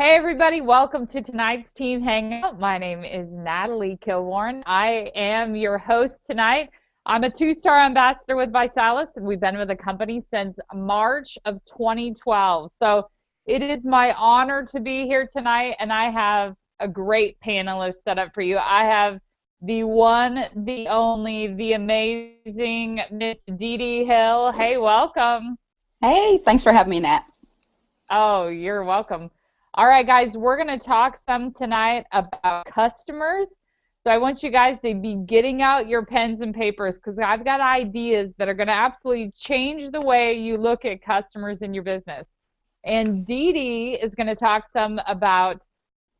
Hey everybody, welcome to tonight's Team Hangout. My name is Natalie Kilborn. I am your host tonight. I'm a two-star ambassador with Visalis, and we've been with the company since March of 2012. So it is my honor to be here tonight, and I have a great panelist set up for you. I have the one, the only, the amazing Miss Dee Dee Hill. Hey, welcome. Hey, thanks for having me, Nat. Oh, you're welcome. All right, guys, we're going to talk some tonight about customers. So I want you guys to be getting out your pens and papers because I've got ideas that are going to absolutely change the way you look at customers in your business. And Dee Dee is going to talk some about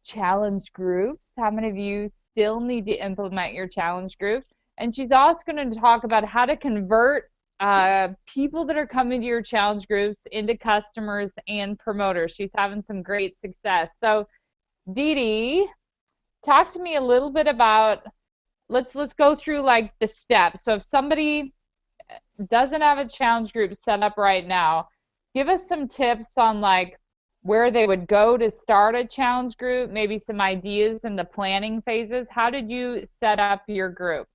challenge groups. How many of you still need to implement your challenge group? And she's also going to talk about how to convert people that are coming to your challenge groups into customers and promoters. She's having some great success. So, Dee Dee, talk to me a little bit about let's go through like the steps. So if somebody doesn't have a challenge group set up right now, give us some tips on like where they would go to start a challenge group, maybe some ideas in the planning phases. How did you set up your group?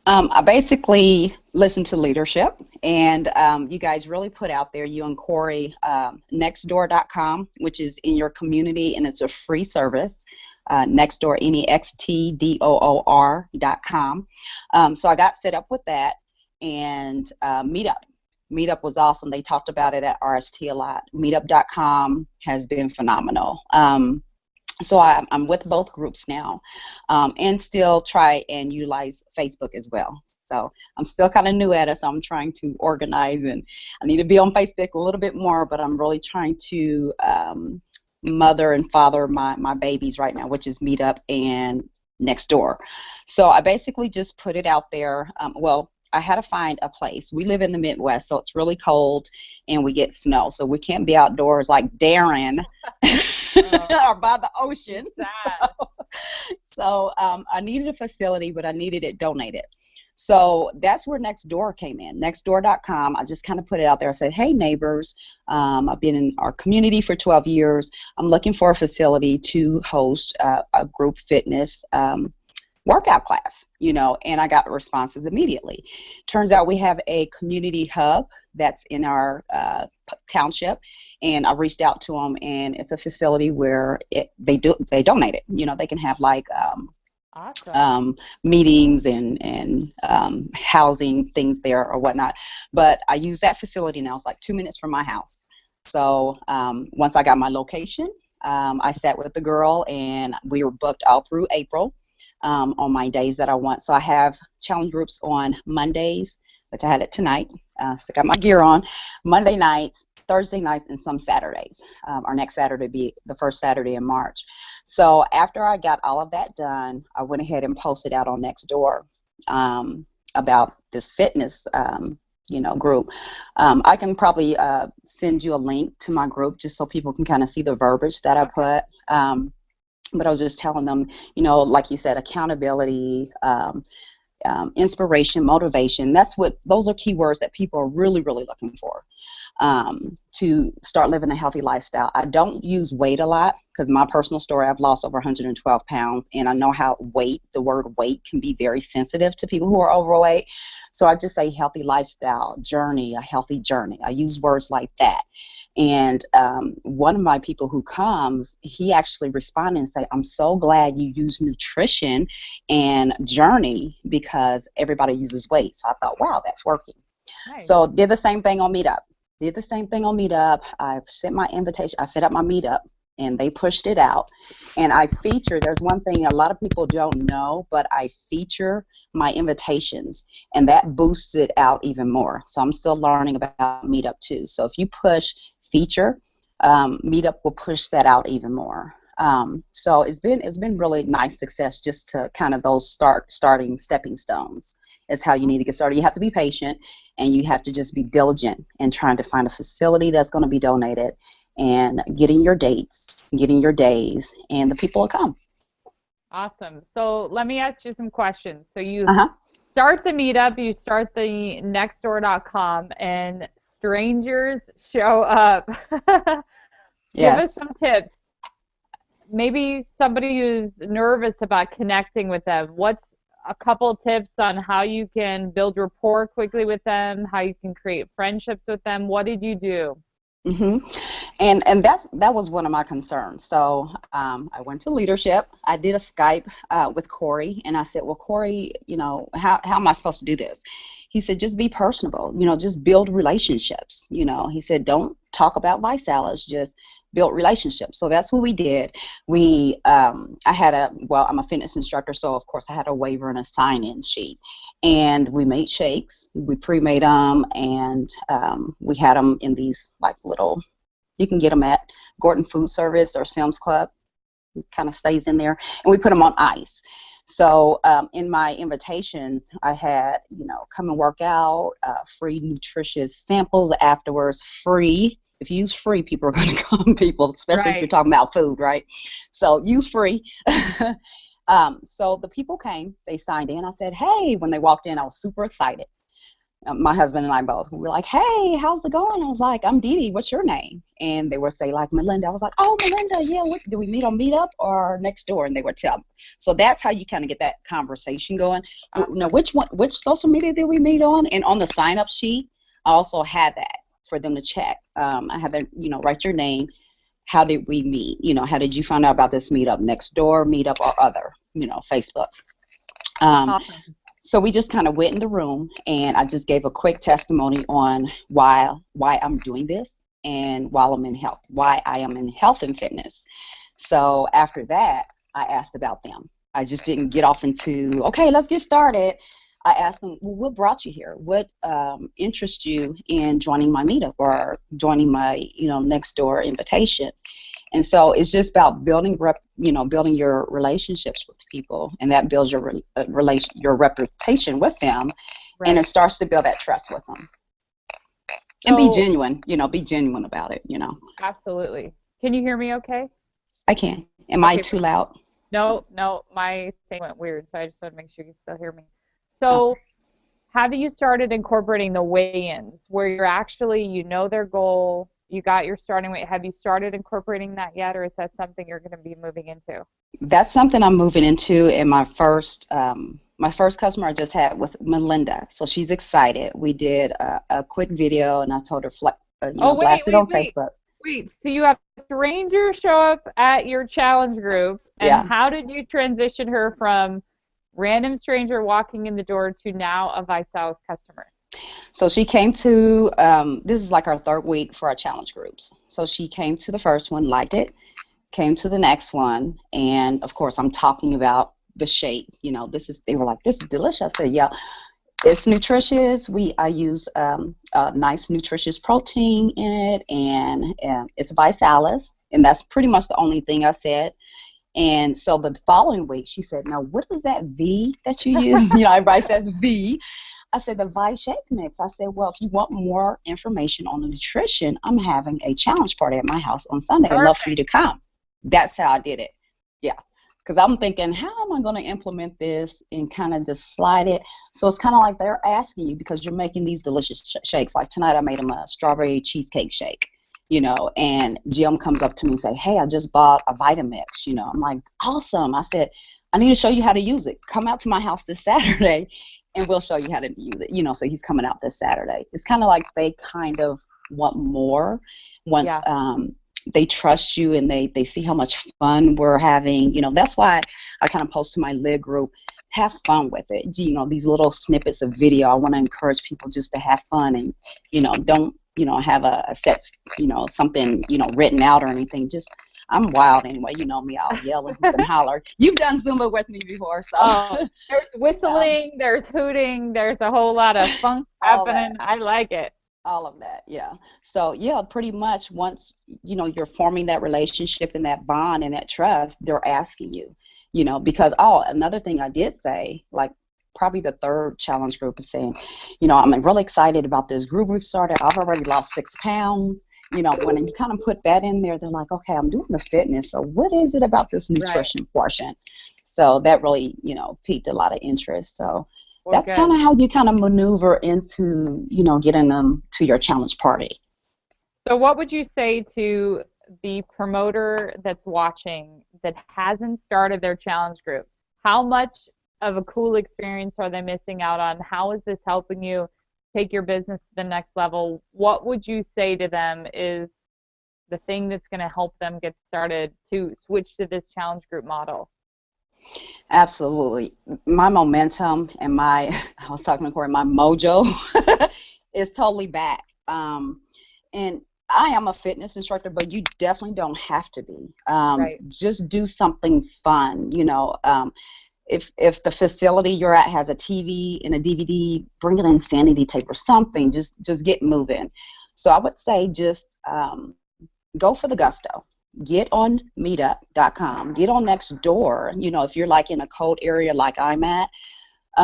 I basically listened to leadership, and you guys really put out there, you and Corey, nextdoor.com, which is in your community, and it's a free service. Nextdoor, Nextdoor.com. So I got set up with that, and Meetup. Meetup was awesome. They talked about it at RST a lot. Meetup.com has been phenomenal. So I'm with both groups now, and still try and utilize Facebook as well. So I'm still kind of new at it, so I'm trying to organize, and I need to be on Facebook a little bit more, but I'm really trying to mother and father my babies right now, which is Meetup and Nextdoor. So I basically just put it out there. Well, I had to find a place. We live in the Midwest, so it's really cold and we get snow, so we can't be outdoors like Darren or by the ocean. So I needed a facility, but I needed it donated. So that's where Nextdoor came in. Nextdoor.com. I just kind of put it out there. I said, hey, neighbors, I've been in our community for 12 years. I'm looking for a facility to host a group fitness workout class, and I got responses immediately. Turns out we have a community hub that's in our township, and I reached out to them, and it's a facility where they donate it. They can have like Awesome. meetings and housing things there or whatnot. But I use that facility now. It's like 2 minutes from my house. So once I got my location, I sat with the girl, and we were booked all through April. On my days that I want. So I have challenge groups on Mondays, which I had it tonight. So I got my gear on. Monday nights, Thursday nights, and some Saturdays. Our next Saturday be the first Saturday in March. So after I got all of that done, I went ahead and posted out on Nextdoor about this fitness group. I can probably send you a link to my group just so people can kind of see the verbiage that I put. But I was just telling them, like you said, accountability, inspiration, motivation. Those are keywords that people are really, really looking for to start living a healthy lifestyle. I don't use weight a lot because my personal story, I've lost over 112 pounds, and I know how the word weight can be very sensitive to people who are overweight. So I just say healthy lifestyle, journey, a healthy journey. I use words like that. And one of my people who comes, he actually responded and said, I'm so glad you use nutrition and journey because everybody uses weight. So I thought, wow, that's working. Nice. So did the same thing on Meetup. I sent my invitation. I set up my Meetup, and they pushed it out. And there's one thing a lot of people don't know, but I feature my invitations, and that boosts it out even more. So I'm still learning about Meetup too. So if you push feature, Meetup will push that out even more. So it's been really nice success just to kind of those starting stepping stones is how you need to get started. You have to be patient, and you have to just be diligent in trying to find a facility that's going to be donated and getting your dates, getting your days, and the people will come. Awesome. So let me ask you some questions. So you Uh-huh. start the meetup, you start the nextdoor.com, and strangers show up. Give us Yes. some tips. maybe somebody who's nervous about connecting with them, what's a couple tips on how you can build rapport quickly with them, how you can create friendships with them? What did you do? hmm And that was one of my concerns. So I went to leadership. I did a Skype with Corey, and I said, "Well, Corey, how am I supposed to do this?" He said, "Just be personable. Just build relationships. He said, don't talk about vice salads. Just build relationships." So that's what we did. I had I'm a fitness instructor, so of course I had a waiver and a sign-in sheet, and we made shakes. We pre-made them, and we had them in these like little. You can get them at Gordon Food Service or Sam's Club. It kind of stays in there, and we put them on ice. So in my invitations, I had, come and work out, free nutritious samples afterwards, free. If you use free, people are going to come, people, especially if you're Right. talking about food, right? So use free. So the people came, they signed in. I said, "Hey," when they walked in, I was super excited. My husband and I both. We were like, "Hey, how's it going?" I was like, "I'm Dee Dee. What's your name?" And they would say like Melinda. I was like, "Oh, Melinda, yeah. What, do we meet on Meetup or next door?" And they would tell me. So that's how you kind of get that conversation going. Now, Awesome. which social media did we meet on? And on the sign up sheet, I also had that for them to check. I had to, write your name. How did we meet? How did you find out about this meetup? Next door, Meetup, or other, Facebook. Um, Awesome. so we just kind of went in the room, and I just gave a quick testimony on why I'm doing this, and why I am in health and fitness. So after that, I asked about them. I just didn't get off into, okay, let's get started. I asked them, well, what brought you here? What interests you in joining my meetup or joining my, next door invitation? And so it's just about building your relationships with people, and that builds your reputation with them, and it Right. starts to build that trust with them. And be So, genuine, be genuine about it. absolutely. Can you hear me okay? I can. Am I Okay, too loud? no, no, my thing went weird, so I just want to make sure you can still hear me. Okay. So, have you started incorporating the weigh-ins where you're actually, their goal, you got your starting weight? Have you started incorporating that yet, or is that something you're going to be moving into? That's something I'm moving into in my first customer I just had with Melinda. So she's excited. We did a quick video, and I told her, Oh, wait, blast it wait, on wait, Facebook. wait. So you have a stranger show up at your challenge group, and Yeah. how did you transition her from random stranger walking in the door to now a Visalis customer? So she came to, this is like our third week for our challenge groups. So she came to the first one, liked it, came to the next one, and of course I'm talking about the shake. They were like, "This is delicious." I said, "Yeah, it's nutritious. I use a nice nutritious protein in it, and it's Visalis." And that's pretty much the only thing I said. And so the following week, she said, "Now, what is that V that you use?" Everybody says V. I said, "The Vice Shake Mix." I said, "Well, if you want more information on the nutrition, I'm having a challenge party at my house on Sunday. I'd love for you Perfect. to come." That's how I did it. Yeah. Because I'm thinking, how am I going to implement this and kind of just slide it? So it's kind of like they're asking you because you're making these delicious shakes. Like tonight, I made them a strawberry cheesecake shake. And Jim comes up to me and say, "Hey, I just bought a Vitamix." I'm like, "Awesome." I said, "I need to show you how to use it. Come out to my house this Saturday and we'll show you how to use it." So he's coming out this Saturday. It's kind of like they kind of want more once Yeah. they trust you, and they see how much fun we're having. That's why I kind of post to my lid group, have fun with it. These little snippets of video, I want to encourage people just to have fun, and don't have a set, something written out or anything. Just, I'm wild anyway. You know me, I'll yell and hoop and holler. You've done Zumba with me before, Oh, so there's um, whistling, there's hooting, there's a whole lot of funk all that. happening. I like it. All of that, yeah. So yeah, pretty much once you're forming that relationship and that bond and that trust, they're asking you, because another thing I did say, like probably the third challenge group is saying, "I'm really excited about this group we've started. I've already lost 6 pounds." When you kind of put that in there, they're like, "Okay, I'm doing the fitness, so what is it about this Right. nutrition portion?" So that really, piqued a lot of interest. So Well, that's kind good. of how you kind of maneuver into, getting them to your challenge party. So what would you say to the promoter that's watching that hasn't started their challenge group, how much of a cool experience are they missing out on? How is this helping you take your business to the next level? What would you say to them is the thing that's going to help them get started to switch to this challenge group model? Absolutely. My momentum and I was talking to Corey, my mojo is totally back. And I am a fitness instructor, but you definitely don't have to be. Right. Just do something fun, if the facility you're at has a TV and a DVD, bring an insanity tape or something. Just get moving. So I would say just go for the gusto. Get on meetup.com. Get on Nextdoor. If you're like in a cold area like I'm at, go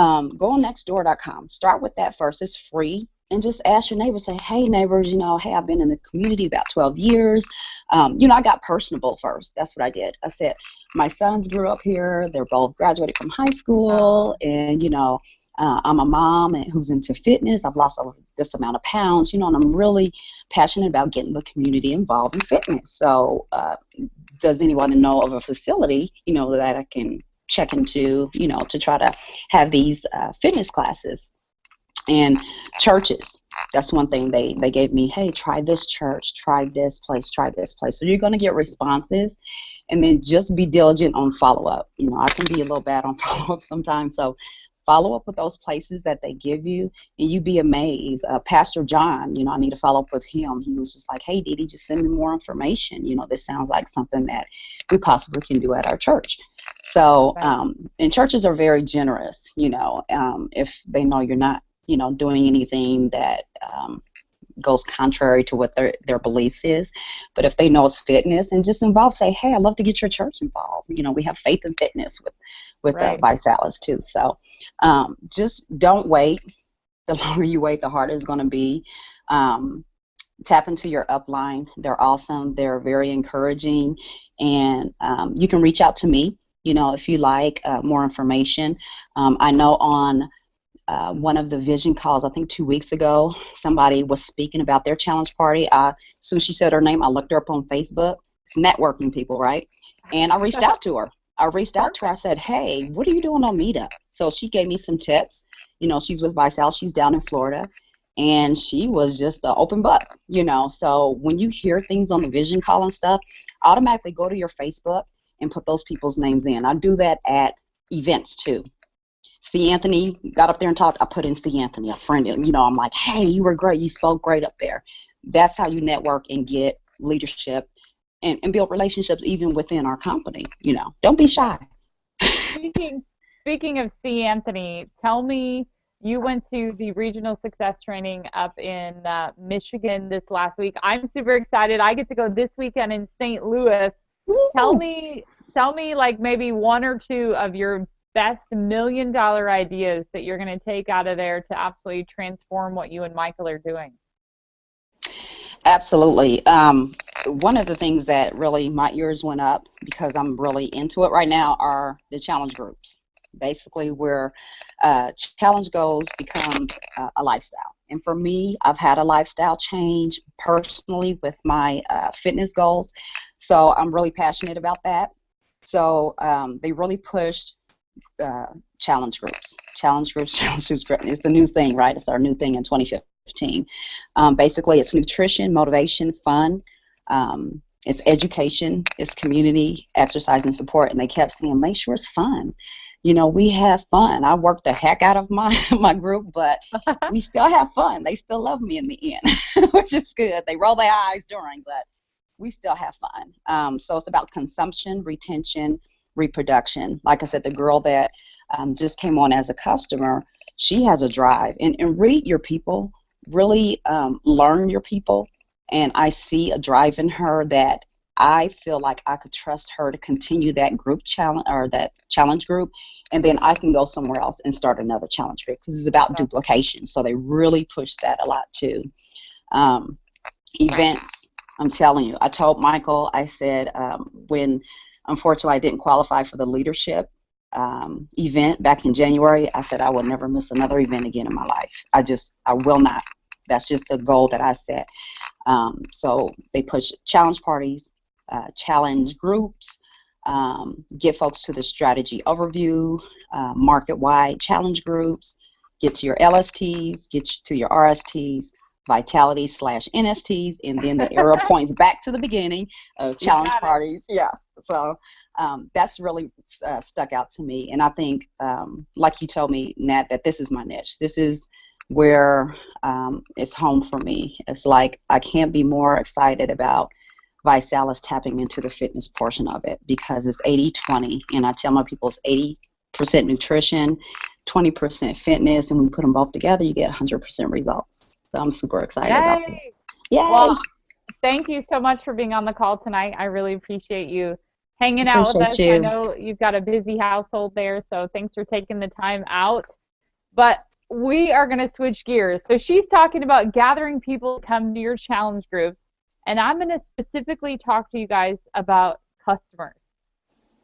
on nextdoor.com. Start with that first. It's free. And just ask your neighbors, say, hey, neighbors, hey, I've been in the community about 12 years. I got personable first. That's what I did. I said, my sons grew up here. They're both graduated from high school. And, I'm a mom who's into fitness. I've lost over this amount of pounds, and I'm really passionate about getting the community involved in fitness. So does anyone know of a facility, that I can check into, to try to have these fitness classes? And churches, that's one thing they gave me. Hey, try this church, try this place, try this place. So you're going to get responses, and then just be diligent on follow-up. I can be a little bad on follow-up sometimes, so follow up with those places that they give you, and you'd be amazed. Pastor John, I need to follow up with him. He was just like, hey, Didi, just send me more information. This sounds like something that we possibly can do at our church. So, and churches are very generous, if they know you're not, doing anything that goes contrary to what their beliefs is. But if they know it's fitness and just involved, say, hey, I'd love to get your church involved. We have faith and fitness with Visalis too. So just don't wait. The longer you wait, the harder it's going to be. Tap into your upline. They're awesome. They're very encouraging. And you can reach out to me, if you like more information. I know on one of the vision calls, I think 2 weeks ago, somebody was speaking about their challenge party. As soon as she said her name, I looked her up on Facebook. It's networking people, right? And I reached out to her. I said, hey, what are you doing on Meetup? So she gave me some tips. She's with Visalis. She's down in Florida. And she was just an open book, So when you hear things on the vision call and stuff, automatically go to your Facebook and put those people's names in. I do that at events too. C. Anthony got up there and talked. I put in C. Anthony, a friend. I'm like, hey, you were great. You spoke great up there. That's how you network and get leadership and build relationships even within our company. Don't be shy. Speaking of C. Anthony, tell me, you went to the regional success training up in Michigan this last week. I'm super excited. I get to go this weekend in St. Louis. Woo! Tell me like maybe one or two of your best $1 million ideas that you're going to take out of there to absolutely transform what you and Michael are doing. Absolutely. One of the things that really my ears went up because I'm really into it right now are the challenge groups. Basically, where challenge goals become a lifestyle. And for me, I've had a lifestyle change personally with my fitness goals. So I'm really passionate about that. So they really pushed challenge groups. Challenge groups is the new thing, right? It's our new thing in 2015. Basically, it's nutrition, motivation, fun. It's education, it's community, exercise, and support. And they kept saying, make sure it's fun. We have fun. I worked the heck out of my group, but we still have fun. They still love me in the end, which is good. They roll their eyes during, but we still have fun. So it's about consumption, retention, reproduction. Like I said, the girl that just came on as a customer, she has a drive. And read your people, really learn your people. And I see a drive in her that I feel like I could trust her to continue that group challenge or that challenge group, and then I can go somewhere else and start another challenge group because it's about duplication. So they really push that a lot too. Events, I'm telling you, I told Michael, I said when unfortunately I didn't qualify for the leadership event back in January, I said I will never miss another event again in my life. I will not. That's just a goal that I set. So they push challenge parties, challenge groups, get folks to the strategy overview, market-wide challenge groups, get to your LSTs, get to your RSTs, vitality slash NSTs, and then the arrow points back to the beginning of You challenge got it. parties. Yeah. So that's really stuck out to me. And I think, like you told me, Nat, that this is my niche. This is where it's home for me. It's like I can't be more excited about Visalis tapping into the fitness portion of it because it's 80-20. And I tell my people it's 80% nutrition, 20% fitness. And when you put them both together, you get 100% results. So I'm super excited about that. Yay. Yay. Well, thank you so much for being on the call tonight. I really appreciate you hanging out with Appreciate us. I you. know you've got a busy household there, so thanks for taking the time out. But we are going to switch gears. So she's talking about gathering people to come to your challenge groups, and I'm going to specifically talk to you guys about customers.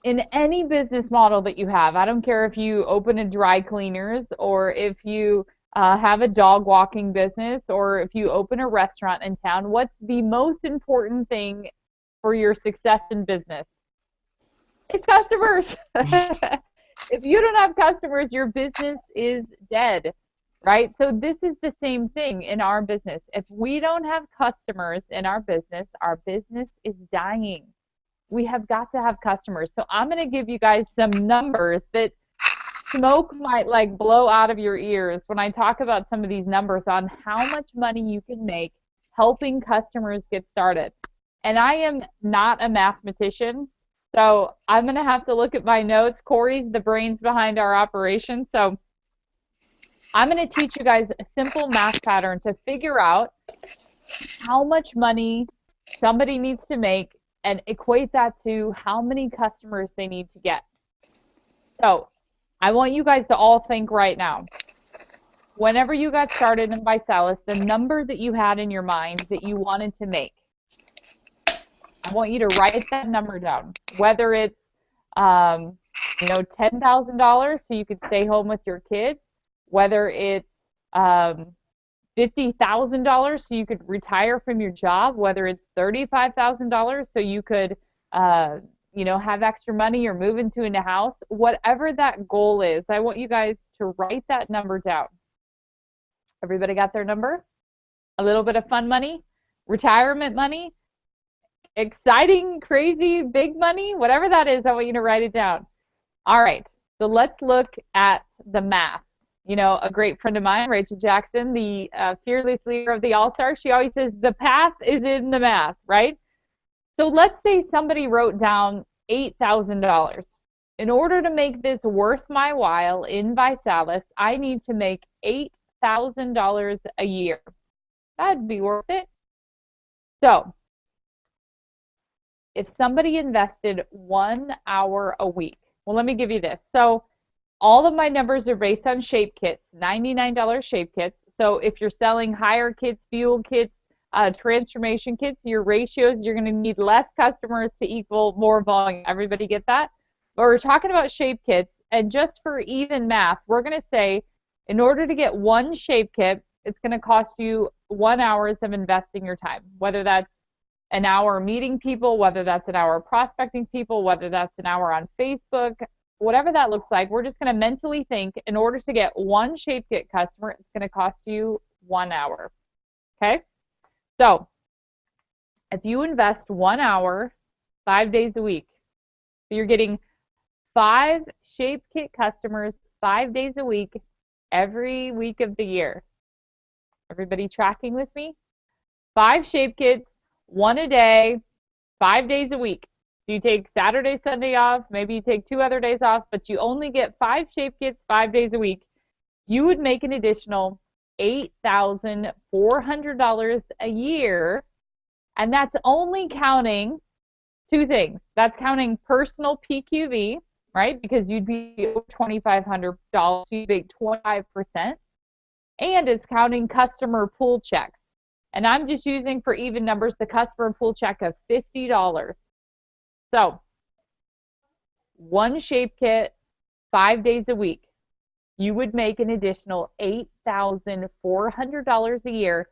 In any business model that you have, I don't care if you open a dry cleaners or if you have a dog walking business or if you open a restaurant in town, what's the most important thing for your success in business? It's customers. If you don't have customers, your business is dead, right? So this is the same thing in our business. If we don't have customers in our business is dying. We have got to have customers. So I'm going to give you guys some numbers that smoke might like blow out of your ears when I talk about some of these numbers on how much money you can make helping customers get started. And I am not a mathematician, so I'm going to have to look at my notes. Corey's the brains behind our operation, so I'm going to teach you guys a simple math pattern to figure out how much money somebody needs to make and equate that to how many customers they need to get. So I want you guys to all think right now. Whenever you got started in Visalis, the number that you had in your mind that you wanted to make, I want you to write that number down. Whether it's, $10,000 so you could stay home with your kids, whether it's $50,000 so you could retire from your job, whether it's $35,000 so you could, have extra money or move into a house, whatever that goal is, I want you guys to write that number down. Everybody got their number? A little bit of fun money, retirement money, exciting, crazy, big money, whatever that is, I want you to write it down. All right, so let's look at the math. A great friend of mine, Rachel Jackson, the fearless leader of the All-Stars, she always says the path is in the math, right? So let's say somebody wrote down $8,000. In order to make this worth my while in Visalis, I need to make $8,000 a year. That'd be worth it. So if somebody invested 1 hour a week, well, let me give you this. So all of my numbers are based on shape kits, $99 shape kits. So if you're selling higher kits, fuel kits, transformation kits, your ratios, you're going to need less customers to equal more volume. Everybody get that? But we're talking about shape kits, and just for even math, we're going to say in order to get one shape kit, it's going to cost you 1 hour of investing your time, whether that's an hour meeting people, whether that's an hour prospecting people, whether that's an hour on Facebook, whatever that looks like. We're just going to mentally think in order to get one shape kit customer, it's going to cost you 1 hour. Okay? So if you invest 1 hour, 5 days a week, so you're getting 5 shape kit customers 5 days a week, every week of the year. Everybody tracking with me? 5 shape kits, 1 a day, 5 days a week. So you take Saturday, Sunday off, maybe you take 2 other days off, but you only get 5 shape kits 5 days a week. You would make an additional $8,400 a year, and that's only counting 2 things. That's counting personal PQV, right? Because you'd be over $2,500, so you'd make 25%, and it's counting customer pool checks. And I'm just using for even numbers the customer pool check of $50. So 1 shape kit, 5 days a week, you would make an additional $8,400 a year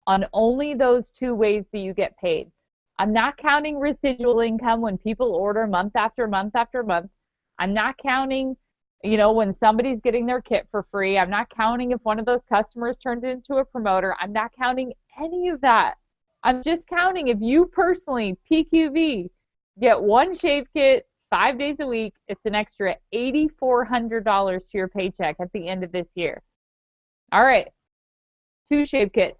on only those two ways that you get paid. I'm not counting residual income when people order month after month after month. I'm not counting, when somebody's getting their kit for free. I'm not counting if one of those customers turns into a promoter. I'm not counting any of that. I'm just counting if you personally, PQV, get one shave kit 5 days a week, it's an extra $8,400 to your paycheck at the end of this year. All right, two shave kits.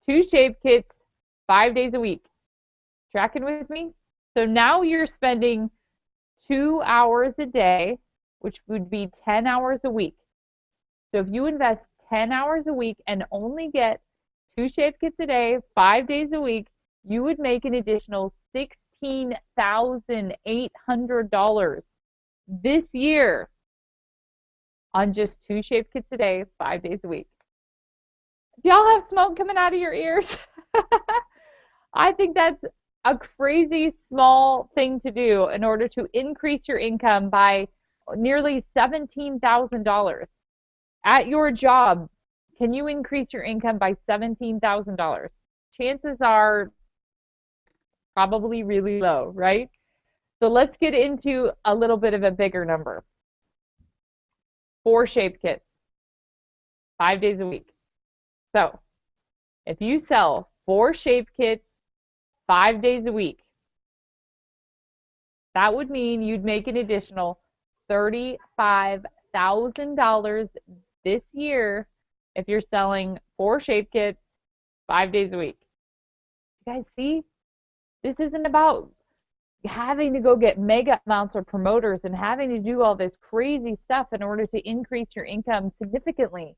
Two shave kits, 5 days a week. Tracking with me? So now you're spending 2 hours a day, which would be 10 hours a week. So if you invest 10 hours a week and only get two shave kits a day, 5 days a week, you would make an additional $16,800 this year on just two shave kits a day, 5 days a week. Do y'all have smoke coming out of your ears? I think that's a crazy small thing to do in order to increase your income by nearly $17,000. At your job, can you increase your income by $17,000? Chances are probably really low, right? So let's get into a little bit of a bigger number. 4 shave kits, 5 days a week. So if you sell 4 shave kits 5 days a week, that would mean you'd make an additional $35,000 this year if you're selling 4 shave kits 5 days a week. You guys see? This isn't about having to go get mega amounts of promoters and having to do all this crazy stuff in order to increase your income significantly.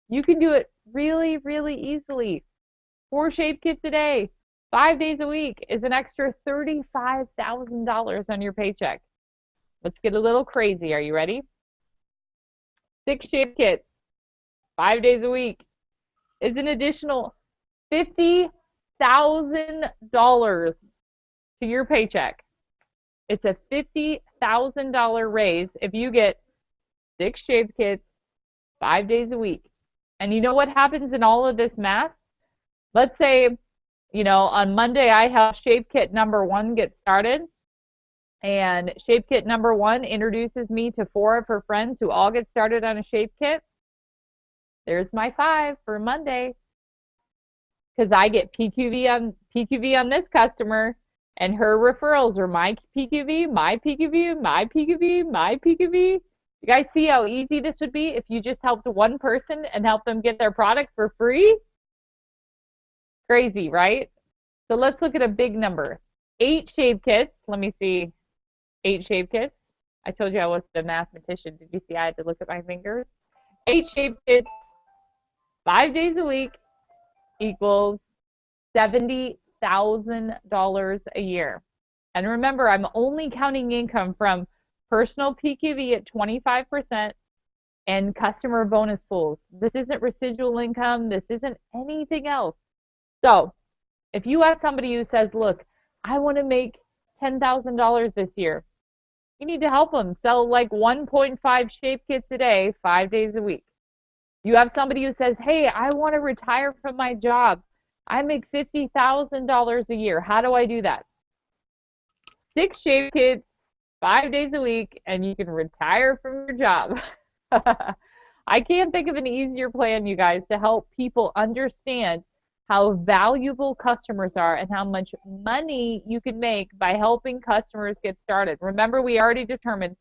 You can do it really, really easily. 4 shave kits a day, 5 days a week is an extra $35,000 on your paycheck. Let's get a little crazy. Are you ready? 6 shave kits, 5 days a week is an additional $50,000 to your paycheck. It's a $50,000 raise if you get 6 shave kits 5 days a week. And you know what happens in all of this math? Let's say, on Monday I help shave kit number 1 get started, and shave kit number 1 introduces me to 4 of her friends who all get started on a shave kit. There's my 5 for Monday, because I get PQV on this customer, and her referrals are my PQV, my PQV, my PQV, my PQV. You guys see how easy this would be if you just helped one person and helped them get their product for free? Crazy, right? So let's look at a big number. 8 shave kits. Let me see. 8 shave kits. I told you I wasn't a mathematician. Did you see I had to look at my fingers? 8 shave kits, 5 days a week equals $70,000 a year. And remember, I'm only counting income from personal PQV at 25% and customer bonus pools. This isn't residual income. This isn't anything else. So if you have somebody who says, look, I want to make $10,000 this year, you need to help them sell like 1.5 shave kits a day, 5 days a week. You have somebody who says, hey, I want to retire from my job. I make $50,000 a year. How do I do that? 6 shave kits, 5 days a week, and you can retire from your job. I can't think of an easier plan, you guys, to help people understand how valuable customers are and how much money you can make by helping customers get started. Remember, we already determined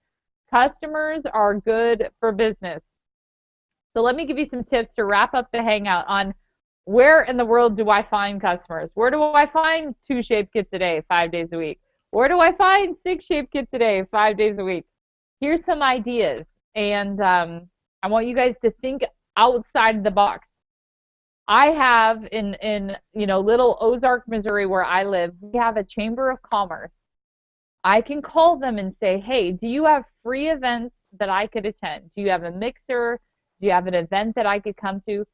customers are good for business. So let me give you some tips to wrap up the Hangout on where in the world do I find customers? Where do I find 2 shave kits a day, 5 days a week? Where do I find 6 shave kits a day, 5 days a week? Here's some ideas, and I want you guys to think outside the box. I have in little Ozark, Missouri, where I live, we have a Chamber of Commerce. I can call them and say, hey, do you have free events that I could attend? Do you have a mixer? Do you have an event that I could come to?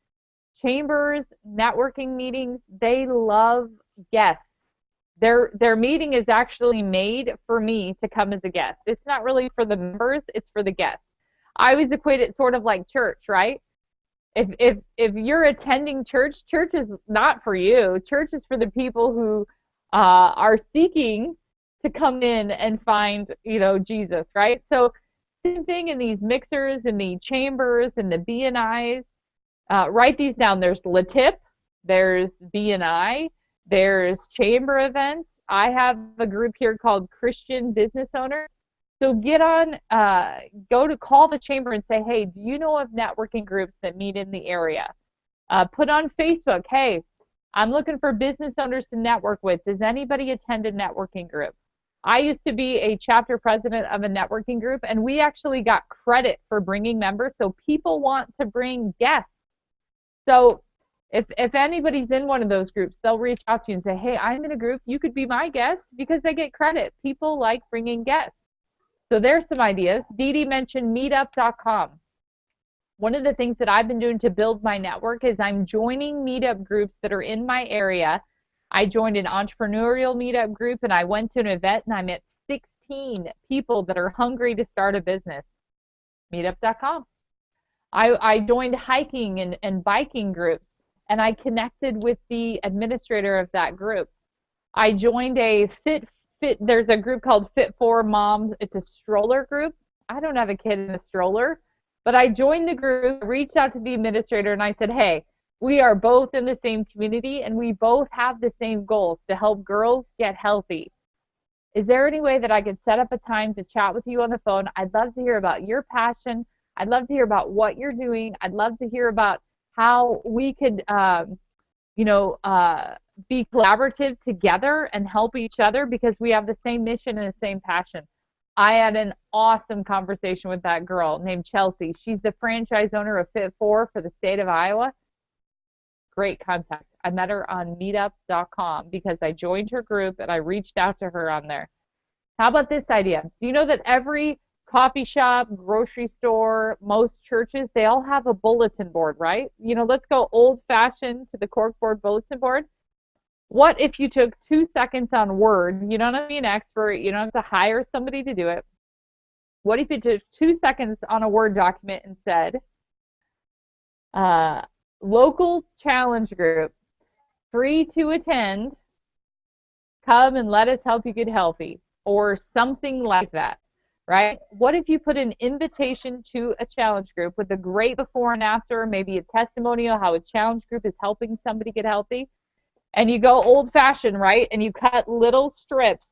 Chambers, networking meetings, they love guests. Their meeting is actually made for me to come as a guest. It's not really for the members, it's for the guests. I always equate it sort of like church, right? If you're attending church, church is not for you. Church is for the people who are seeking to come in and find, Jesus, right? So same thing in these mixers and the chambers and the BNIs. Write these down. There's LaTip, there's BNI, there's chamber events. I have a group here called Christian Business Owners. So get on, go to call the chamber and say, hey, do you know of networking groups that meet in the area? Put on Facebook, hey, I'm looking for business owners to network with. Does anybody attend a networking group? I used to be a chapter president of a networking group, and we actually got credit for bringing members. So people want to bring guests. So if anybody's in one of those groups, they'll reach out to you and say, hey, I'm in a group. You could be my guest because they get credit. People like bringing guests. So there's some ideas. Dee Dee mentioned meetup.com. One of the things that I've been doing to build my network is I'm joining meetup groups that are in my area. I joined an entrepreneurial meetup group and I went to an event and I met 16 people that are hungry to start a business. Meetup.com. I joined hiking and biking groups and I connected with the administrator of that group. I joined a there's a group called Fit for Moms. It's a stroller group. I don't have a kid in a stroller, but I joined the group, reached out to the administrator, and I said, hey, we are both in the same community and we both have the same goals to help girls get healthy. Is there any way that I could set up a time to chat with you on the phone? I'd love to hear about your passion. I'd love to hear about what you're doing. I'd love to hear about how we could, be collaborative together and help each other because we have the same mission and the same passion. I had an awesome conversation with that girl named Chelsea. She's the franchise owner of Fit4 for the state of Iowa. Great contact. I met her on meetup.com because I joined her group and I reached out to her on there. How about this idea? Do you know that every coffee shop, grocery store, most churches, they all have a bulletin board, right? Let's go old-fashioned to the corkboard bulletin board. What if you took 2 seconds on Word? You don't have to be an expert. You don't have to hire somebody to do it. What if you took 2 seconds on a Word document and said, local challenge group, free to attend, come and let us help you get healthy, or something like that, right? What if you put an invitation to a challenge group with a great before and after, maybe a testimonial how a challenge group is helping somebody get healthy? And you go old-fashioned, right? And you cut little strips,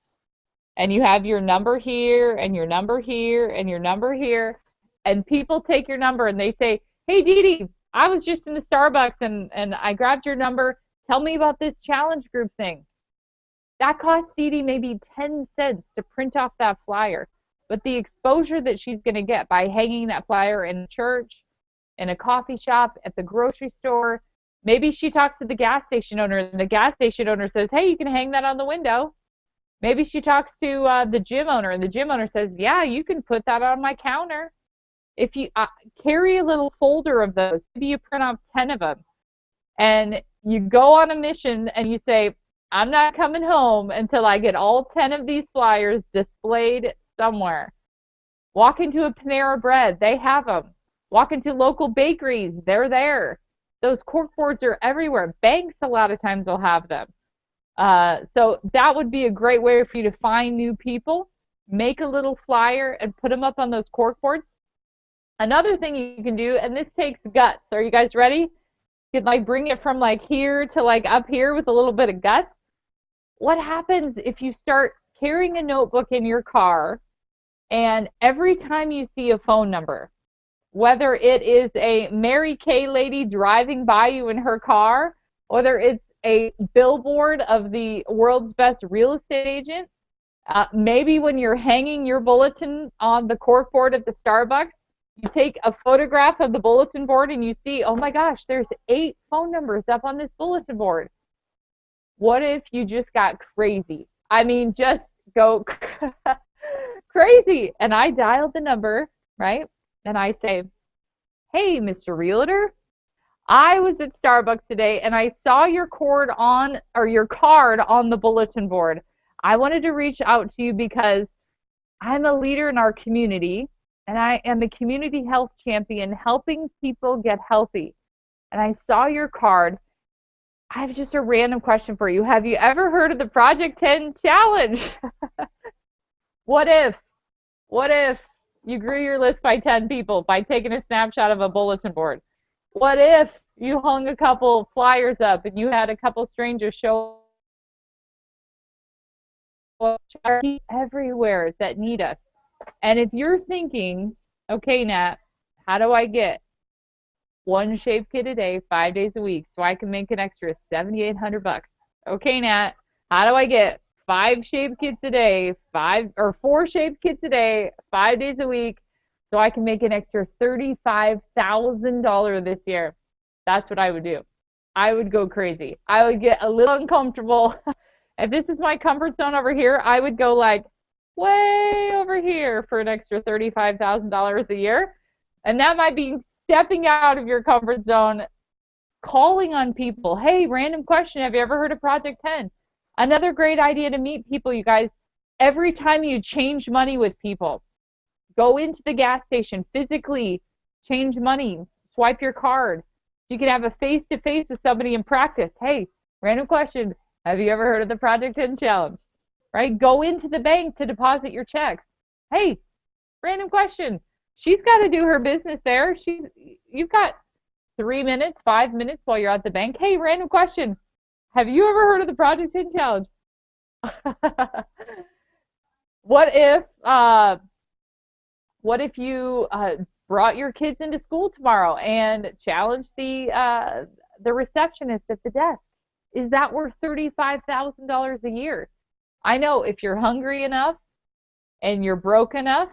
and you have your number here, and your number here, and your number here, and people take your number, and they say, hey, Dee Dee, I was just in the Starbucks, and I grabbed your number. Tell me about this challenge group thing. That costs Dee Dee maybe 10 cents to print off that flyer. But the exposure that she's going to get by hanging that flyer in a church, in a coffee shop, at the grocery store, maybe she talks to the gas station owner, and the gas station owner says, hey, you can hang that on the window. Maybe she talks to the gym owner, and the gym owner says, yeah, you can put that on my counter. If you carry a little folder of those, maybe you print off 10 of them, and you go on a mission, and you say, I'm not coming home until I get all 10 of these flyers displayed somewhere. Walk into a Panera Bread, they have them. Walk into local bakeries, they're there. Those corkboards are everywhere. Banks a lot of times will have them. So that would be a great way for you to find new people. Make a little flyer and put them up on those corkboards. Another thing you can do, and this takes guts. Are you guys ready? You can bring it from here to up here with a little bit of guts. What happens if you start carrying a notebook in your car and every time you see a phone number, whether it is a Mary Kay lady driving by you in her car, whether it's a billboard of the world's best real estate agent, maybe when you're hanging your bulletin on the corkboard at the Starbucks, you take a photograph of the bulletin board and you see, oh my gosh, there's 8 phone numbers up on this bulletin board. What if you just got crazy? I mean, just go crazy. And I dialed the number, right? And I say, hey, Mr. Realtor, I was at Starbucks today and I saw your card on the bulletin board. I wanted to reach out to you because I'm a leader in our community and I am a community health champion helping people get healthy. and I saw your card. I have just a random question for you. Have you ever heard of the Project 10 challenge? What if, what if you grew your list by 10 people by taking a snapshot of a bulletin board? What if you hung a couple flyers up and you had a couple strangers show up everywhere that need us? And if you're thinking, okay, Nat, how do I get one shape kit a day, 5 days a week, so I can make an extra 7,800 bucks? Okay, Nat, how do I get five shape kits a day, four shape kits a day, 5 days a week, so I can make an extra $35,000 this year? That's what I would do. I would go crazy. I would get a little uncomfortable. If this is my comfort zone over here, I would go like way over here for an extra $35,000 a year. And that might be stepping out of your comfort zone, calling on people. Hey, random question. Have you ever heard of Project 10? Another great idea to meet people, you guys. Every time you change money with people, go into the gas station, physically change money, swipe your card. You can have a face-to-face with somebody in practice. Hey, random question. Have you ever heard of the Project 10 challenge? Right? Go into the bank to deposit your checks. Hey, random question. She's got to do her business there. You've got 3 minutes, 5 minutes while you're at the bank. Hey, random question. Have you ever heard of the Project 10 challenge? What if you brought your kids into school tomorrow and challenged the receptionist at the desk? Is that worth $35,000 a year? I know if you're hungry enough and you're broke enough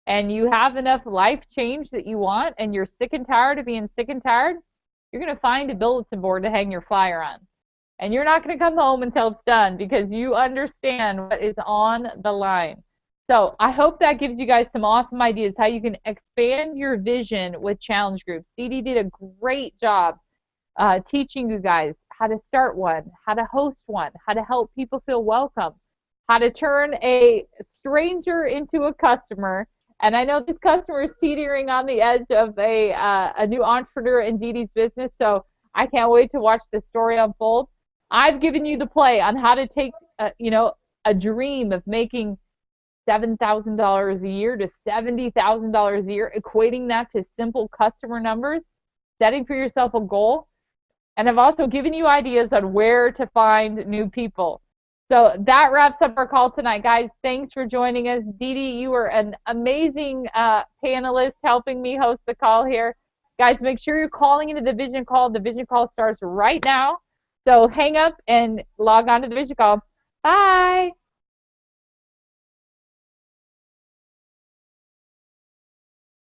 and you have enough life change that you want and you're sick and tired of being sick and tired, you're going to find a bulletin board to hang your flyer on. And you're not going to come home until it's done because you understand what is on the line. So I hope that gives you guys some awesome ideas how you can expand your vision with challenge groups. Dee Dee did a great job teaching you guys how to start one, how to host one, how to help people feel welcome, how to turn a stranger into a customer. And I know this customer is teetering on the edge of a new entrepreneur in Dee Dee's business, so I can't wait to watch the story unfold. I've given you the play on how to take a dream of making $7,000 a year to $70,000 a year, equating that to simple customer numbers, setting for yourself a goal. And I've also given you ideas on where to find new people. So that wraps up our call tonight, guys. Thanks for joining us. Dee Dee, you were an amazing panelist helping me host the call here. Guys, make sure you're calling into the vision call. The vision call starts right now. So hang up and log on to the vision call. Bye.